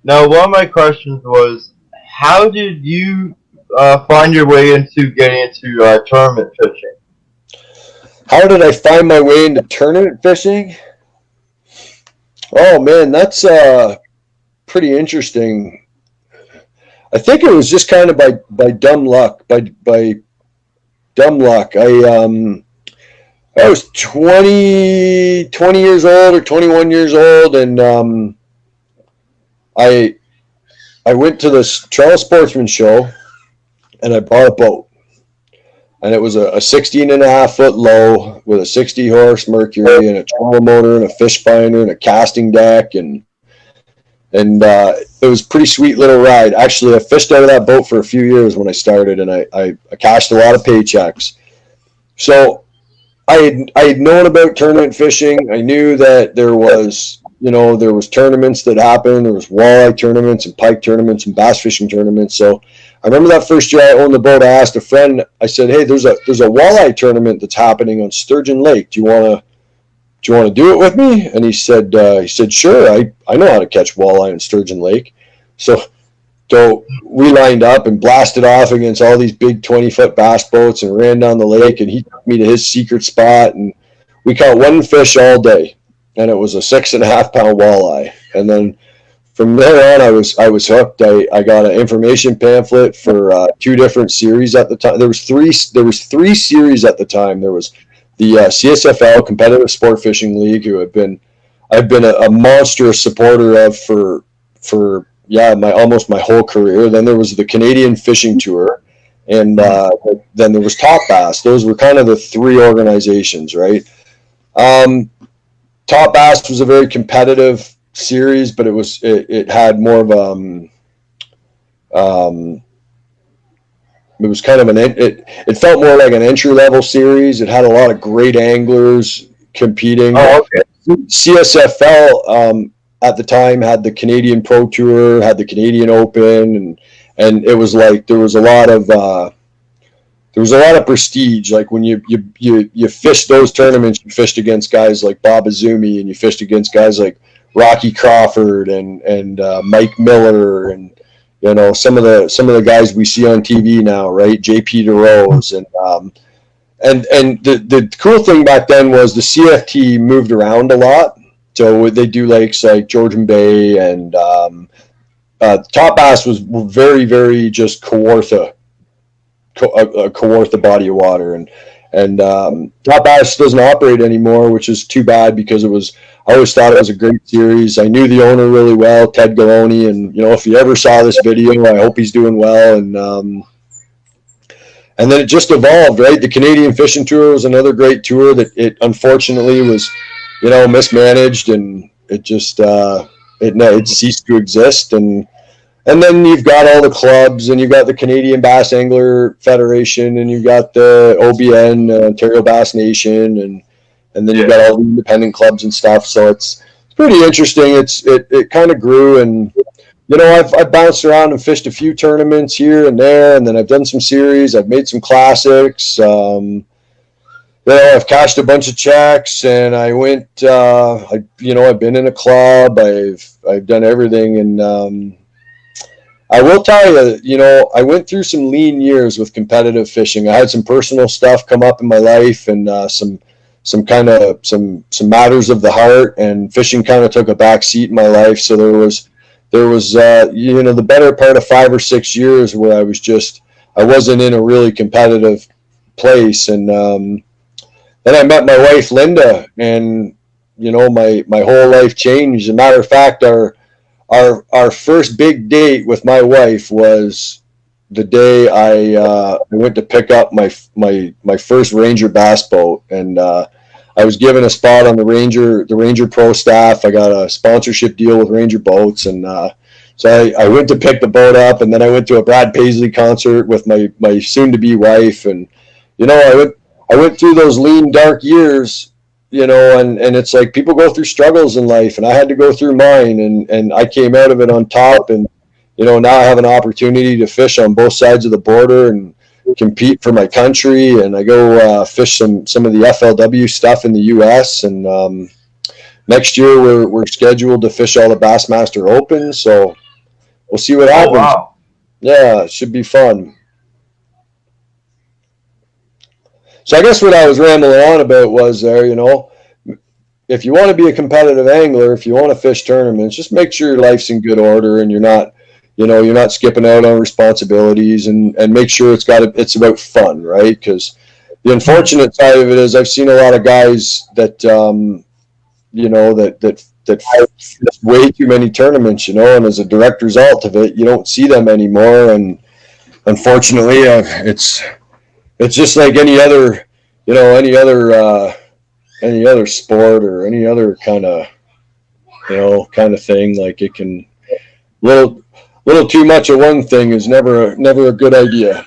Now, one of my questions was, how did you find your way into getting into tournament fishing? How did I find my way into tournament fishing? Oh man, that's pretty interesting. I think it was just kind of by dumb luck. By dumb luck, I was 20 years old or 21 years old, and I I went to this Charles Sportsman show, and I bought a boat. And it was a 16 and a half foot low with a 60 horse Mercury and a trolling motor and a fish finder and a casting deck, and it was a pretty sweet little ride. Actually, I fished out of that boat for a few years when I started, and I cashed a lot of paychecks. So I had known about tournament fishing. I knew that there was tournaments that happened. There was walleye tournaments and pike tournaments and bass fishing tournaments. So I remember that first year I owned the boat. I asked a friend. I said, "Hey, there's a walleye tournament that's happening on Sturgeon Lake. Do you want to do it with me?" And he said, "Sure. I know how to catch walleye in Sturgeon Lake." So so we lined up and blasted off against all these big 20-foot bass boats and ran down the lake, and he took me to his secret spot, and we caught one fish all day, and it was a 6.5 pound walleye. And then from there on, I was hooked. I got an information pamphlet for two different series at the time. There was three series at the time. There was the CSFL, Competitive Sport Fishing League, who I've been a monstrous supporter of for yeah, my almost my whole career. Then there was the Canadian Fishing Tour, and then there was Top Bass. Those were kind of the three organizations, right? Um, Top Bass was a very competitive series, but it had more of um, it was kind of it felt more like an entry level series. It had a lot of great anglers competing. Oh, okay. CSFL at the time had the Canadian Pro Tour, had the Canadian Open, and it was like there was a lot of prestige. Like when you fished those tournaments, you fished against guys like Bob Azumi, and you fished against guys like Rocky Crawford and Mike Miller, and some of the guys we see on TV now, right? JP DeRose, and the cool thing back then was the CFT moved around a lot. So they do lakes like Georgian Bay, and Top Bass was very, very just a Kawartha body of water, and Top Bass doesn't operate anymore, which is too bad because I always thought it was a great series. I knew the owner really well, Ted Galoni, and if you ever saw this video, I hope he's doing well. And then it just evolved, right? The Canadian Fishing Tour was another great tour that it unfortunately was, mismanaged, and it ceased to exist. And then you've got all the clubs, and you've got the Canadian Bass Angler Federation, and you've got the OBN, Ontario Bass Nation, and then you've got all the independent clubs and stuff. So it's pretty interesting. It kind of grew, and I've bounced around and fished a few tournaments here and there, and then I've done some series. I've made some classics. I've cashed a bunch of checks, and I went. I've been in a club. I've done everything, and I will tell you, I went through some lean years with competitive fishing. I had some personal stuff come up in my life, and some matters of the heart, and fishing kind of took a back seat in my life. So there was the better part of 5 or 6 years where I wasn't in a really competitive place, and then I met my wife Linda, and my whole life changed. As a matter of fact, our first big date with my wife was the day I went to pick up my first Ranger bass boat, and I was given a spot on the Ranger Pro staff. I got a sponsorship deal with Ranger Boats, and so I went to pick the boat up, and then I went to a Brad Paisley concert with my soon-to-be wife, and I went through those lean, dark years, and it's like people go through struggles in life, and I had to go through mine, and I came out of it on top, and now I have an opportunity to fish on both sides of the border and compete for my country, and I go fish some of the FLW stuff in the U.S., and next year we're scheduled to fish all the Bassmaster Open, so we'll see what Oh, happens. wow. Yeah, it should be fun. So I guess what I was rambling on about was there, if you want to be a competitive angler, if you want to fish tournaments, just make sure your life's in good order and you're not skipping out on responsibilities, and make sure it's about fun, right? Because the unfortunate side of it is I've seen a lot of guys that that fish way too many tournaments, and as a direct result of it, you don't see them anymore. And unfortunately, it's just like any other, any other sport or any other kind of thing. Like it can little too much of one thing is never a good idea.